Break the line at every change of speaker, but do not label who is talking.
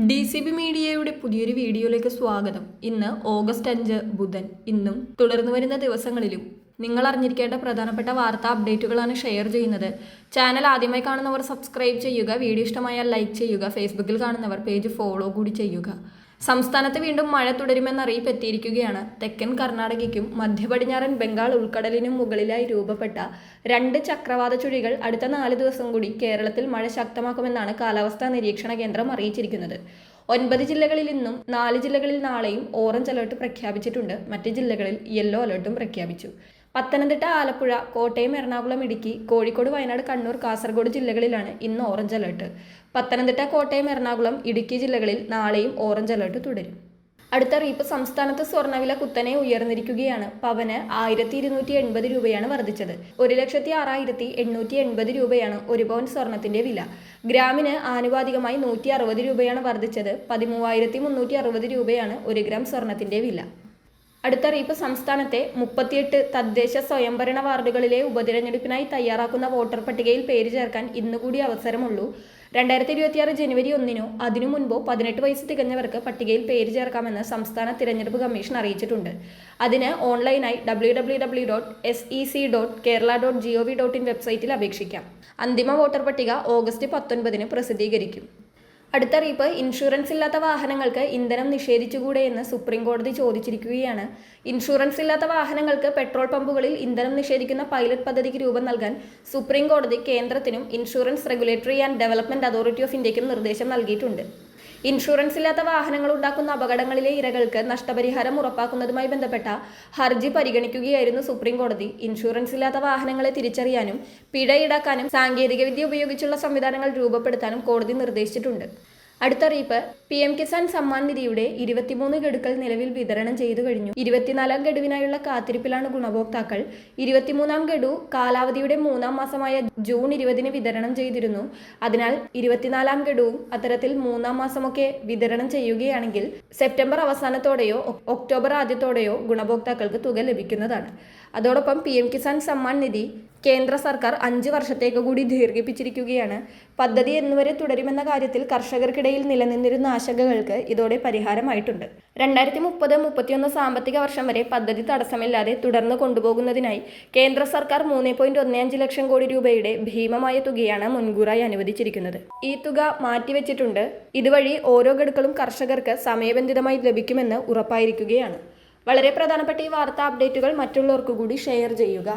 DCB മീഡിയയുടെ പുതിയൊരു വീഡിയോയിലേക്ക് സ്വാഗതം. ഇന്ന് ഓഗസ്റ്റ് 5 ബുധൻ. ഇന്നും തുടർന്നു വരുന്ന ദിവസങ്ങളിലും നിങ്ങൾ അറിഞ്ഞിരിക്കേണ്ട പ്രധാനപ്പെട്ട വാർത്താ അപ്ഡേറ്റുകളാണ് ഷെയർ ചെയ്യുന്നത്. ചാനൽ ആദ്യമായി കാണുന്നവർ സബ്സ്ക്രൈബ് ചെയ്യുക, വീഡിയോ ഇഷ്ടമായാൽ ലൈക്ക് ചെയ്യുക, ഫേസ്ബുക്കിൽ കാണുന്നവർ പേജ് ഫോളോ കൂടി ചെയ്യുക. സംസ്ഥാനത്ത് വീണ്ടും മഴ തുടരുമെന്ന അറിയിപ്പ് എത്തിയിരിക്കുകയാണ്. തെക്കൻ കർണാടകയ്ക്കും മധ്യ പടിഞ്ഞാറൻ ബംഗാൾ ഉൾക്കടലിനും മുകളിലായി രൂപപ്പെട്ട 2 ചക്രവാത ചുഴികൾ അടുത്ത 4 ദിവസം കൂടി കേരളത്തിൽ മഴ ശക്തമാക്കുമെന്നാണ് കാലാവസ്ഥാ നിരീക്ഷണ കേന്ദ്രം അറിയിച്ചിരിക്കുന്നത്. 9 ജില്ലകളിൽ ഇന്നും 4 ജില്ലകളിൽ നാളെയും ഓറഞ്ച് അലർട്ട് പ്രഖ്യാപിച്ചിട്ടുണ്ട്. മറ്റ് ജില്ലകളിൽ യെല്ലോ അലർട്ടും പ്രഖ്യാപിച്ചു. പത്തനംതിട്ട, ആലപ്പുഴ, കോട്ടയം, എറണാകുളം, ഇടുക്കി, കോഴിക്കോട്, വയനാട്, കണ്ണൂർ, കാസർഗോഡ് ജില്ലകളിലാണ് ഇന്ന് ഓറഞ്ച് അലർട്ട്. പത്തനംതിട്ട, കോട്ടയം, എറണാകുളം, ഇടുക്കി ജില്ലകളിൽ നാളെയും ഓറഞ്ച് അലർട്ട് തുടരും. അടുത്ത അറിയിപ്പ്. സംസ്ഥാനത്ത് സ്വർണ്ണവില കുത്തനെ ഉയർന്നിരിക്കുകയാണ്. പവന് 1280 രൂപയാണ് വർദ്ധിച്ചത്. 1,06,880 രൂപയാണ് 1 പവൻ സ്വർണത്തിന്റെ വില. ഗ്രാമിന് ആനുപാതികമായി 160 രൂപയാണ് വർദ്ധിച്ചത്. 13,360 രൂപയാണ് 1 ഗ്രാം സ്വർണത്തിന്റെ വില. അടുത്ത അറിയിപ്പ്. സംസ്ഥാനത്തെ 38 തദ്ദേശ സ്വയംഭരണ വാർഡുകളിലെ ഉപതിരഞ്ഞെടുപ്പിനായി തയ്യാറാക്കുന്ന വോട്ടർ പട്ടികയിൽ പേര് ചേർക്കാൻ ഇന്നുകൂടി അവസരമുള്ളൂ. 2026 ജനുവരി 1-നോ അതിനു മുൻപോ 18 വയസ്സ് തികഞ്ഞവർക്ക് പട്ടികയിൽ പേര് ചേർക്കാമെന്ന് സംസ്ഥാന തിരഞ്ഞെടുപ്പ് കമ്മീഷൻ അറിയിച്ചിട്ടുണ്ട്. അതിന് ഓൺലൈനായി www.sec.kerala.gov.in വെബ്സൈറ്റിൽ അപേക്ഷിക്കാം. അന്തിമ വോട്ടർ പട്ടിക ഓഗസ്റ്റ് 19-ന് പ്രസിദ്ധീകരിക്കും. അടുത്തറിയിപ്പ്. ഇൻഷുറൻസ് ഇല്ലാത്ത വാഹനങ്ങൾക്ക് ഇന്ധനം നിഷേധിച്ചുകൂടെയെന്ന് സുപ്രീം കോടതി ചോദിച്ചിരിക്കുകയാണ്. ഇൻഷുറൻസ് ഇല്ലാത്ത വാഹനങ്ങൾക്ക് പെട്രോൾ പമ്പുകളിൽ ഇന്ധനം നിഷേധിക്കുന്ന പൈലറ്റ് പദ്ധതിക്ക് രൂപം നൽകാൻ സുപ്രീം കോടതി കേന്ദ്രത്തിനും insurance regulatory and development authority of ഇന്ത്യയ്ക്കും നിർദ്ദേശം നൽകിയിട്ടുണ്ട്. ഇൻഷുറൻസ് ഇല്ലാത്ത വാഹനങ്ങൾ ഉണ്ടാക്കുന്ന അപകടങ്ങളിലെ ഇരകൾക്ക് നഷ്ടപരിഹാരം ഉറപ്പാക്കുന്നതുമായി ബന്ധപ്പെട്ട ഹർജി പരിഗണിക്കുകയായിരുന്നു സുപ്രീം കോടതി. ഇൻഷുറൻസ് ഇല്ലാത്ത വാഹനങ്ങളെ തിരിച്ചറിയാനും പിഴ ഈടാക്കാനും സാങ്കേതികവിദ്യ ഉപയോഗിച്ചുള്ള സംവിധാനങ്ങൾ രൂപപ്പെടുത്താനും കോടതി നിർദ്ദേശിച്ചിട്ടുണ്ട്. അടുത്തറിയിപ്പ്. PM കിസാൻ സമ്മാൻ നിധിയുടെ 23 ഗഡുക്കൾ നിലവിൽ വിതരണം ചെയ്തു കഴിഞ്ഞു. 24ാം ഗഡുവിനായുള്ള കാത്തിരിപ്പിലാണ് ഗുണഭോക്താക്കൾ. 23ാം ഗഡു കാലാവധിയുടെ 3ാം മാസമായ ജൂൺ 20-ന് വിതരണം ചെയ്തിരുന്നു. അതിനാൽ 24ാം ഗഡുവും അത്തരത്തിൽ 3ാം മാസമൊക്കെ വിതരണം ചെയ്യുകയാണെങ്കിൽ സെപ്റ്റംബർ അവസാനത്തോടെയോ ഒക്ടോബർ ആദ്യത്തോടെയോ ഗുണഭോക്താക്കൾക്ക് തുക ലഭിക്കുന്നതാണ്. അതോടൊപ്പം PM കിസാൻ സമ്മാൻ നിധി കേന്ദ്ര സർക്കാർ 5 വർഷത്തേക്ക് കൂടി ദീർഘിപ്പിച്ചിരിക്കുകയാണ്. പദ്ധതി എന്നുവരെ തുടരുമെന്ന കാര്യത്തിൽ കർഷകർക്കിടയിൽ നിലനിന്നിരുന്ന ആശങ്കകൾക്ക് ഇതോടെ പരിഹാരമായിട്ടുണ്ട്. 2030-31 സാമ്പത്തിക വർഷം വരെ പദ്ധതി തടസ്സമില്ലാതെ തുടർന്ന് കൊണ്ടുപോകുന്നതിനായി കേന്ദ്ര സർക്കാർ 3.15 ലക്ഷം കോടി രൂപയുടെ ഭീമമായ തുകയാണ് മുൻകൂറായി അനുവദിച്ചിരിക്കുന്നത്. ഈ തുക മാറ്റിവെച്ചിട്ടുണ്ട്. ഇതുവഴി ഓരോ ഗഡുക്കളും കർഷകർക്ക് സമയബന്ധിതമായി ലഭിക്കുമെന്ന് ഉറപ്പായിരിക്കുകയാണ്. വളരെ പ്രധാനപ്പെട്ട ഈ വാർത്താ അപ്ഡേറ്റുകൾ മറ്റുള്ളവർക്ക് കൂടി ഷെയർ ചെയ്യുക.